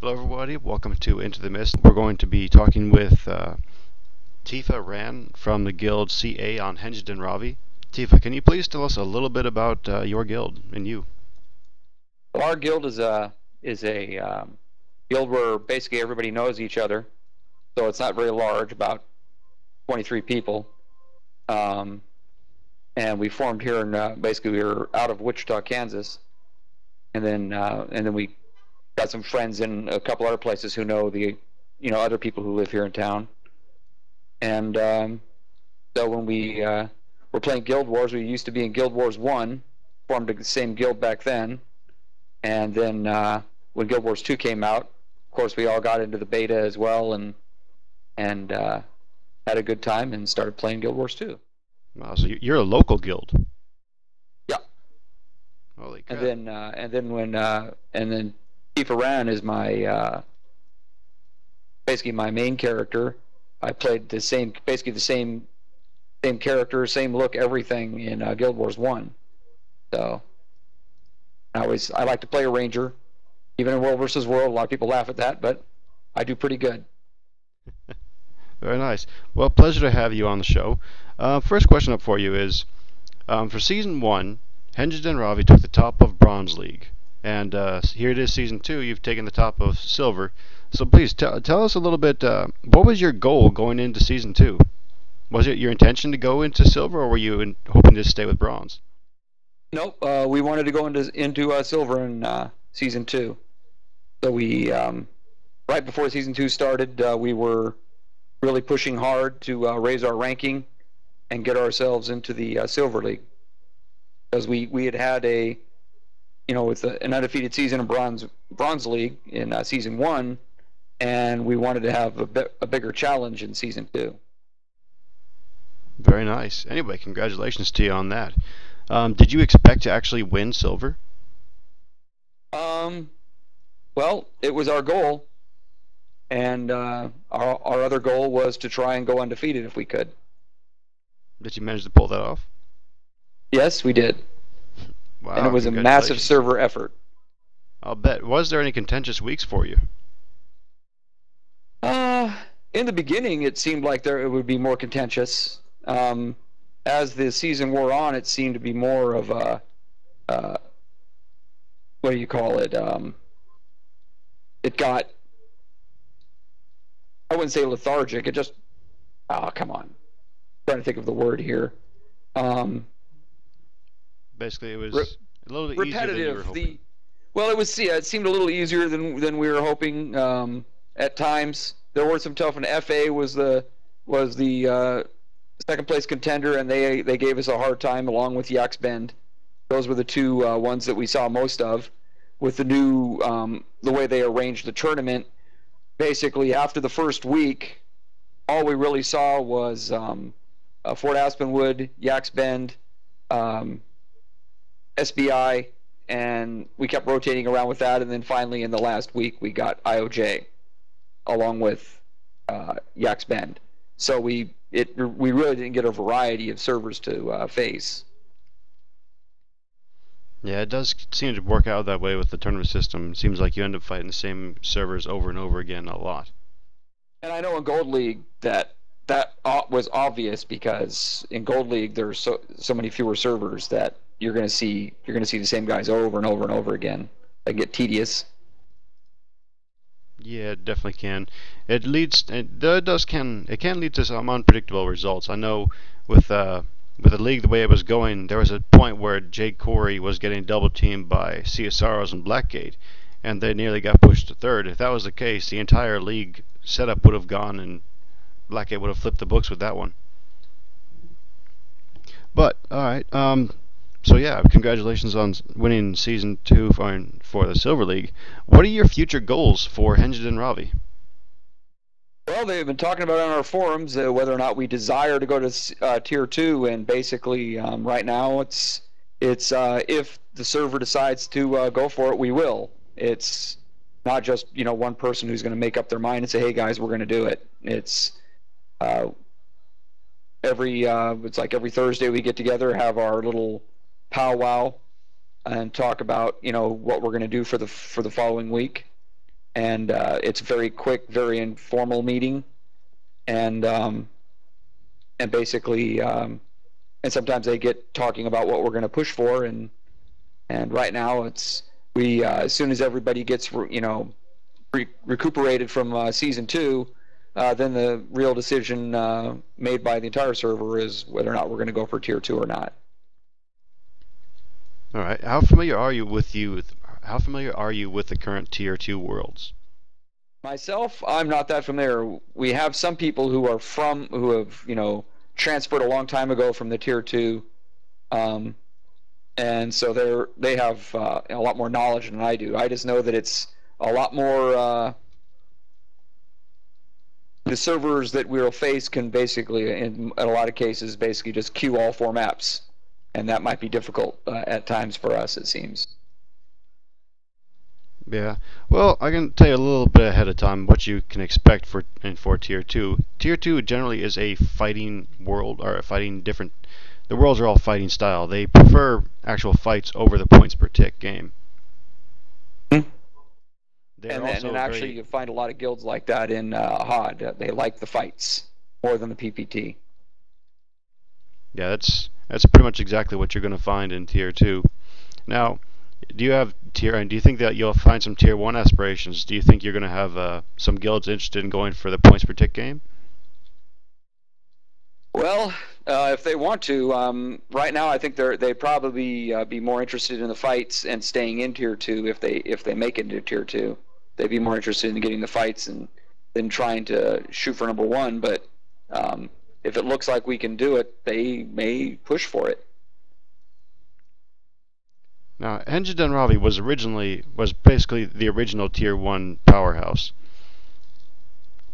Hello, everybody. Welcome to Into the Mist. We're going to be talking with Tifa Ran from the guild CA on Henge of Denravi. Tifa, can you please tell us a little bit about your guild and you? Well, our guild is a guild where basically everybody knows each other, so it's not very large, about 23 people. Um, and we formed here in basically we were out of Wichita, Kansas, and then we got some friends in a couple other places who know the other people who live here in town. And so when we were playing Guild Wars, we used to be in Guild Wars 1, formed the same guild back then. And then when Guild Wars 2 came out, of course, we all got into the beta as well and had a good time and started playing Guild Wars 2. Wow, so you're a local guild. Yeah. Holy crap. And then Tifa Ran is my basically my main character. I played basically the same character, same look, everything in Guild Wars 1. So I like to play a ranger, even in World versus World. A lot of people laugh at that, but I do pretty good. Very nice. Well, pleasure to have you on the show. First question up for you is, for Season 1, Henge of Denravi took the top of Bronze League. And here it is, Season 2, you've taken the top of Silver. So please, tell us a little bit, what was your goal going into Season 2? Was it your intention to go into Silver, or were you hoping to stay with Bronze? Nope, we wanted to go into Silver in Season 2. So we, right before Season 2 started, we were really pushing hard to raise our ranking and get ourselves into the Silver League, because we had a with an undefeated season of Bronze League in Season 1, and we wanted to have a bigger challenge in Season 2. Very nice. Anyway, congratulations to you on that. Did you expect to actually win Silver? Well, it was our goal, and our other goal was to try and go undefeated if we could. Did you manage to pull that off? Yes, we did. Wow, and it was a massive server effort. I'll bet. Was there any contentious weeks for you? In the beginning, it seemed like it would be more contentious. As the season wore on, it seemed to be more of a what do you call it? It got, I wouldn't say lethargic. It just, come on, I'm trying to think of the word here. Basically, it was a little bit repetitive. Easier than you were hoping. It seemed a little easier than we were hoping. At times, there were some tough. And FA was the second place contender, and they gave us a hard time along with Yaks Bend. Those were the two ones that we saw most of. With the new the way they arranged the tournament, basically after the first week, all we really saw was Fort Aspenwood, Yaks Bend, SBI, and we kept rotating around with that, and then finally in the last week we got IOJ along with Yaks Bend. So we really didn't get a variety of servers to face. Yeah, it does seem to work out that way with the tournament system. It seems like you end up fighting the same servers over and over again a lot. And I know in Gold League that was obvious, because in Gold League there's so many fewer servers that you're going to see the same guys over and over and over again. They get tedious. Yeah, it definitely can. It can lead to some unpredictable results. I know with the league the way it was going, there was a point where Jake Corey was getting double teamed by CSROs and Blackgate, and they nearly got pushed to third. If that was the case, the entire league setup would have gone, and Blackgate would have flipped the books with that one. But all right, so yeah, congratulations on winning Season 2 for the Silver League. What are your future goals for Henge of Denravi? Well, they've been talking about on our forums whether or not we desire to go to Tier 2, and basically right now it's if the server decides to go for it, we will. It's not just one person who's going to make up their mind and say, hey guys, we're going to do it. It's every Thursday we get together, have our little powwow, and talk about what we're going to do for the following week. and it's very quick, very informal meeting, and basically, and sometimes they get talking about what we're going to push for, and right now it's we as soon as everybody gets recuperated from season 2, then the real decision made by the entire server is whether or not we're going to go for tier 2 or not. All right. How familiar are you with the current tier 2 worlds? Myself, I'm not that familiar. We have some people who have transferred a long time ago from the tier 2, and so they have a lot more knowledge than I do. I just know that it's a lot more. The servers that we'll face can basically, in a lot of cases, basically just queue all 4 maps, and that might be difficult at times for us, it seems. Yeah. Well, I can tell you a little bit ahead of time what you can expect for tier 2. Tier 2 generally is a fighting world, or a fighting different. The worlds are all fighting style. They prefer actual fights over the points per tick game. And actually, you find a lot of guilds like that in HOD. They like the fights more than the PPT. Yeah, that's pretty much exactly what you're going to find in tier 2. Now, do you think that you'll find some tier 1 aspirations? Do you think you're going to have some guilds interested in going for the points per tick game? Well, if they want to, right now I think they'd probably be more interested in the fights and staying in tier 2 if they make it into tier 2. They'd be more interested in getting the fights than trying to shoot for number 1. But if it looks like we can do it, they may push for it. Now, Henge of Denravi was basically the original tier 1 powerhouse.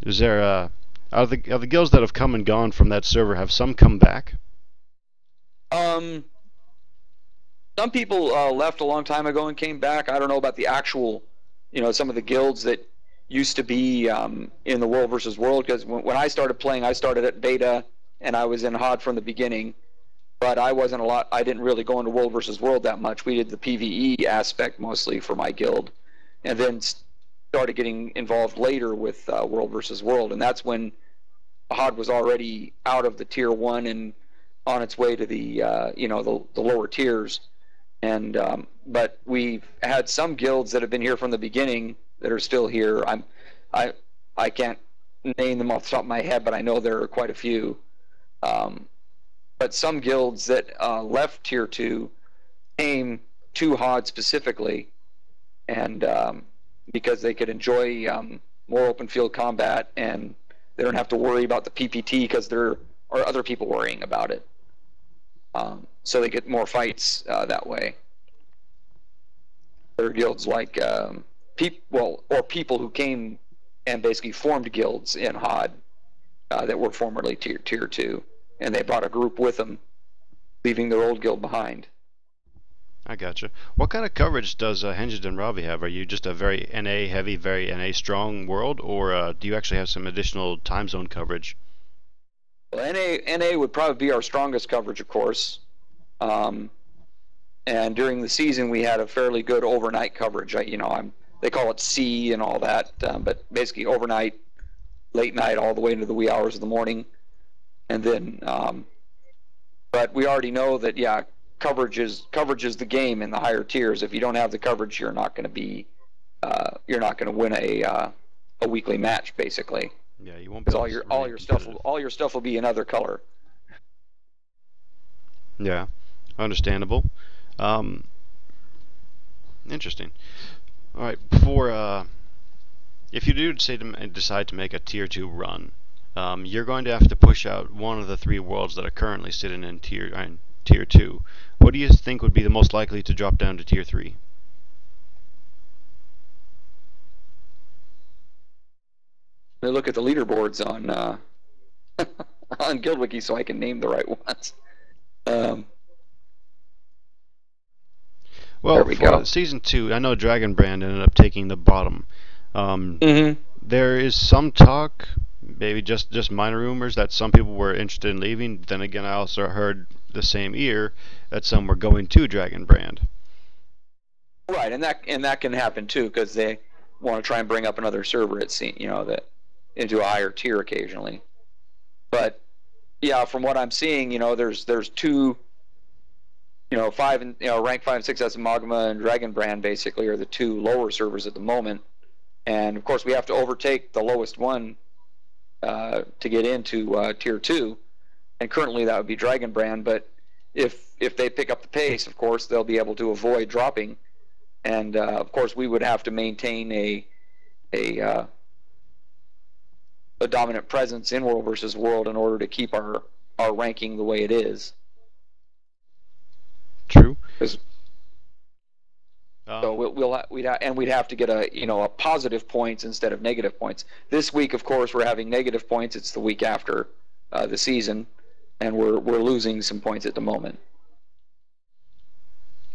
Is there out of the guilds that have come and gone from that server, have some come back? Some people left a long time ago and came back. I don't know about the actual, some of the guilds that used to be in the World versus World, because when I started playing, I started at beta and I was in HOD from the beginning. But I didn't really go into World versus World that much. We did the PvE aspect mostly for my guild, and then started getting involved later with World versus World, and that's when HOD was already out of the tier 1 and on its way to the the lower tiers. And but we've had some guilds that have been here from the beginning that are still here. I can't name them off the top of my head, but I know there are quite a few. But some guilds that left tier 2 came to HOD specifically, and because they could enjoy more open field combat, and they don't have to worry about the PPT because there are other people worrying about it. So they get more fights that way. There are guilds like people who came and basically formed guilds in HOD that were formerly tier 2. And they brought a group with them, leaving their old guild behind. I gotcha. What kind of coverage does Henge of Denravi have? Are you just a very NA heavy, very NA strong world, or do you actually have some additional time zone coverage? Well, NA would probably be our strongest coverage, of course. And during the season, we had a fairly good overnight coverage. They call it C and all that, but basically overnight, late night, all the way into the wee hours of the morning. And then, but we already know that coverage is the game in the higher tiers. If you don't have the coverage, you're not going to win a weekly match, basically. Yeah, you won't. Because all your stuff will be another color. Yeah, understandable. Interesting. All right, if you do decide to make a tier 2 run. You're going to have to push out one of the 3 worlds that are currently sitting in tier 2. What do you think would be the most likely to drop down to tier 3? I look at the leaderboards on on GuildWiki so I can name the right ones. Well, for season 2, I know Dragonbrand ended up taking the bottom. There is some talk, maybe just minor rumors, that some people were interested in leaving. Then again, I also heard the same ear that some were going to Dragonbrand. Right, and that can happen too, because want to try and bring up another server at that into a higher tier occasionally. But yeah, from what I'm seeing, there's two, five and rank 5 and 6 as Magma and Dragon Brand basically are the two lower servers at the moment, and of course we have to overtake the lowest one to get into tier 2, and currently that would be Dragon Brand. But if they pick up the pace, of course they'll be able to avoid dropping, and of course we would have to maintain a dominant presence in World versus World in order to keep our ranking the way it is. True. So we'd have to get a positive points instead of negative points. This week, of course, we're having negative points. It's the week after the season, and we're losing some points at the moment.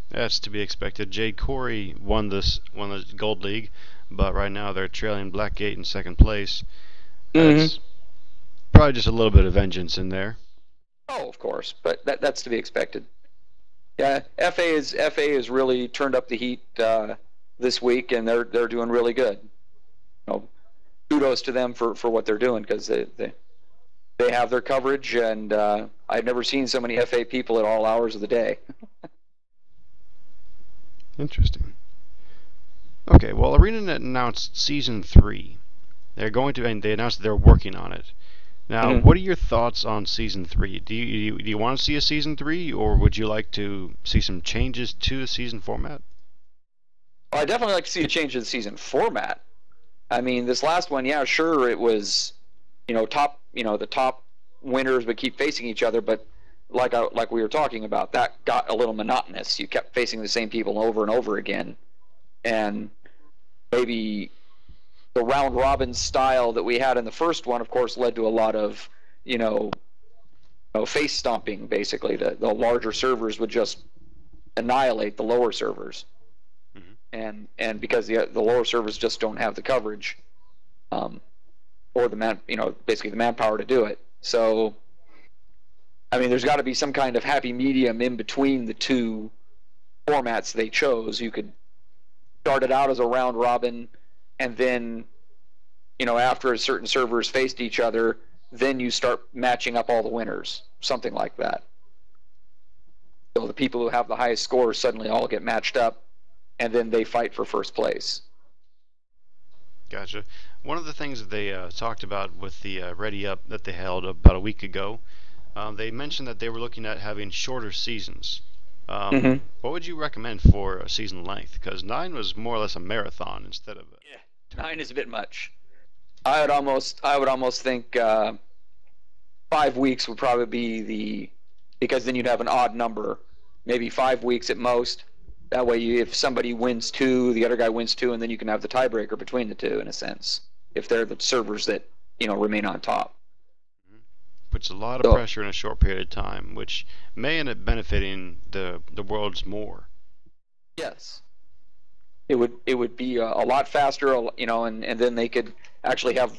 That's to be expected. Jade Corey won the Gold League, but right now they're trailing Blackgate in second place. That's probably just a little bit of vengeance in there. Oh, of course, but that's to be expected. Yeah, FA has really turned up the heat this week, and they're doing really good. Kudos to them for what they're doing, because they have their coverage, and I've never seen so many FA people at all hours of the day. Interesting. Okay, well, ArenaNet announced Season 3. They announced that they're working on it. Now, what are your thoughts on Season 3? Do you want to see a Season 3, or would you like to see some changes to the season format? Well, I definitely like to see a change to the season format. I mean, this last one, yeah, sure, it was, the top winners would keep facing each other, but like we were talking about, that got a little monotonous. You kept facing the same people over and over again, and maybe the round robin style that we had in the first one, of course, led to a lot of face stomping. Basically, the larger servers would just annihilate the lower servers, and because the lower servers just don't have the coverage, or basically the manpower to do it. So, I mean, there's got to be some kind of happy medium in between the two formats they chose. You could start it out as a round robin, and then, after certain servers faced each other, then you start matching up all the winners, something like that. So the people who have the highest scores suddenly all get matched up, and then they fight for first place. Gotcha. One of the things that they talked about with the Ready Up that they held about a week ago, they mentioned that they were looking at having shorter seasons. What would you recommend for a season length? Because 9 was more or less a marathon instead of a... Yeah, 9 is a bit much. I would almost think 5 weeks would probably be because then you'd have an odd number, maybe 5 weeks at most. That way, if somebody wins 2, the other guy wins 2, and then you can have the tiebreaker between the two, in a sense, if they're the servers that remain on top. Puts a lot of pressure in a short period of time, which may end up benefiting the worlds more. Yes, it would be a lot faster, and then they could actually have,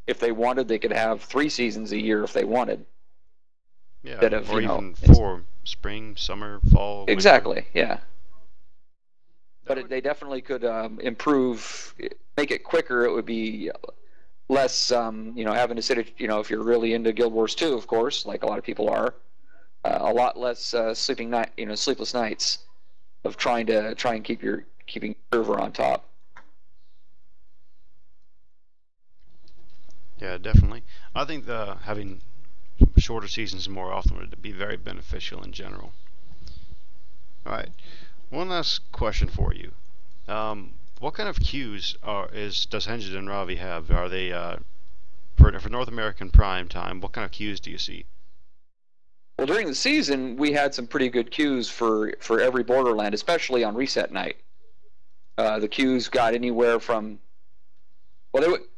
if they wanted, they could have 3 seasons a year if they wanted. Yeah, or even 4, spring, summer, fall. Exactly. Winter. Yeah. But they definitely could improve, make it quicker. It would be less, having to sit, if you're really into Guild Wars 2, of course, like a lot of people are, a lot less sleepless nights of trying and keeping your server on top. Yeah, definitely. I think having shorter seasons more often would be very beneficial in general. All right. One last question for you. What kind of queues does Henge of Denravi have? Are they for North American prime time? What kind of queues do you see? Well, during the season, we had some pretty good queues for every borderland, especially on reset night. The queues got anywhere from,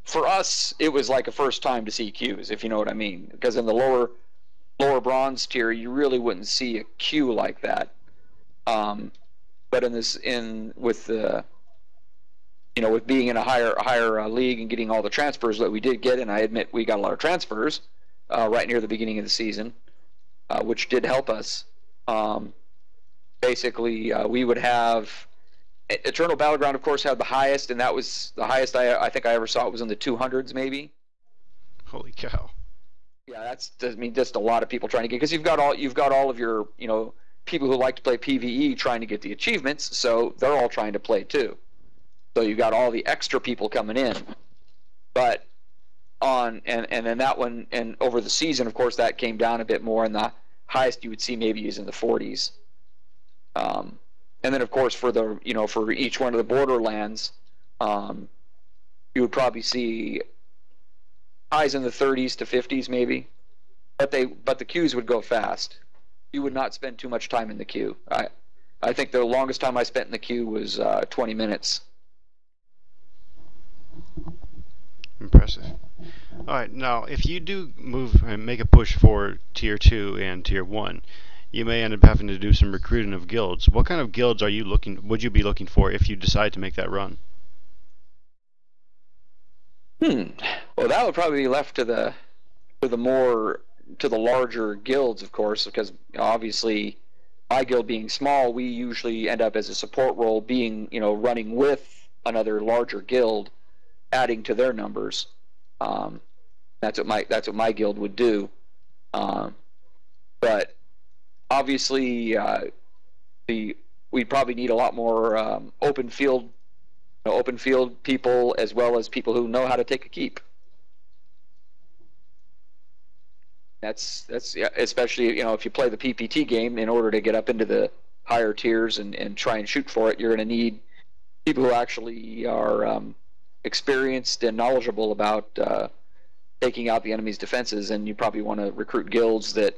for us, it was like a first time to see queues, if you know what I mean. Because in the lower bronze tier, you really wouldn't see a queue like that. But with being in a higher league and getting all the transfers that we did get, and I admit we got a lot of transfers right near the beginning of the season, which did help us. Basically, we would have Eternal Battleground, of course, had the highest, and that was the highest I think I ever saw. It was in the 200s, maybe. Holy cow. Yeah, that's I mean just a lot of people trying to get, because you've got all of your people who like to play PVE trying to get the achievements, so they're all trying to play too. So you've got all the extra people coming in, but and then that one, and over the season, of course, that came down a bit more, and the highest you would see maybe is in the 40s. And then of course for each one of the borderlands, you would probably see highs in the 30s to 50s maybe, but the queues would go fast. You would not spend too much time in the queue. I think the longest time I spent in the queue was 20 minutes. Impressive. All right, now if you do move and make a push for tier 2 and tier 1, you may end up having to do some recruiting of guilds. What kind of guilds would you be looking for if you decide to make that run? Well, that would probably be left to the larger guilds, of course, because obviously my guild being small, we usually end up as a support role, being running with another larger guild, adding to their numbers. That's what my guild would do. But obviously, we'd probably need a lot more open field people, as well as people who know how to take a keep. That's yeah, especially if you play the PPT game, in order to get up into the higher tiers and try and shoot for it, you're going to need people who actually are experienced and knowledgeable about taking out the enemy's defenses, and you probably want to recruit guilds that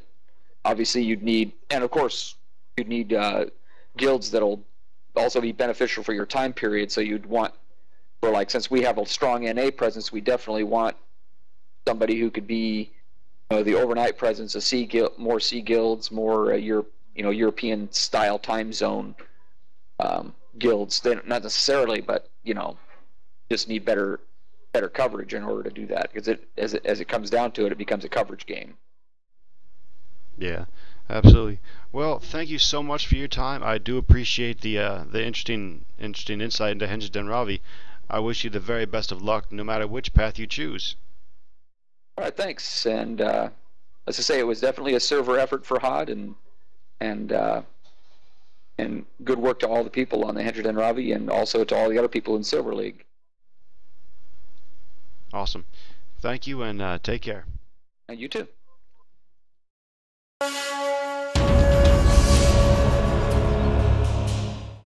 obviously you'd need, and of course you'd need guilds that'll also be beneficial for your time period. So you'd want, since we have a strong NA presence, we definitely want somebody who could be the overnight presence of more C guilds, more European style time zone guilds. They not necessarily, but just need better coverage in order to do that, because as it comes down to it, it becomes a coverage game. Yeah, absolutely. Well, thank you so much for your time. I do appreciate the interesting insight into Henge of Denravi. I wish you the very best of luck, no matter which path you choose. All right, thanks. And as I say, it was definitely a server effort for HOD, and good work to all the people on the Henge of Denravi, and also to all the other people in Silver League. Awesome. Thank you, and take care. And you too.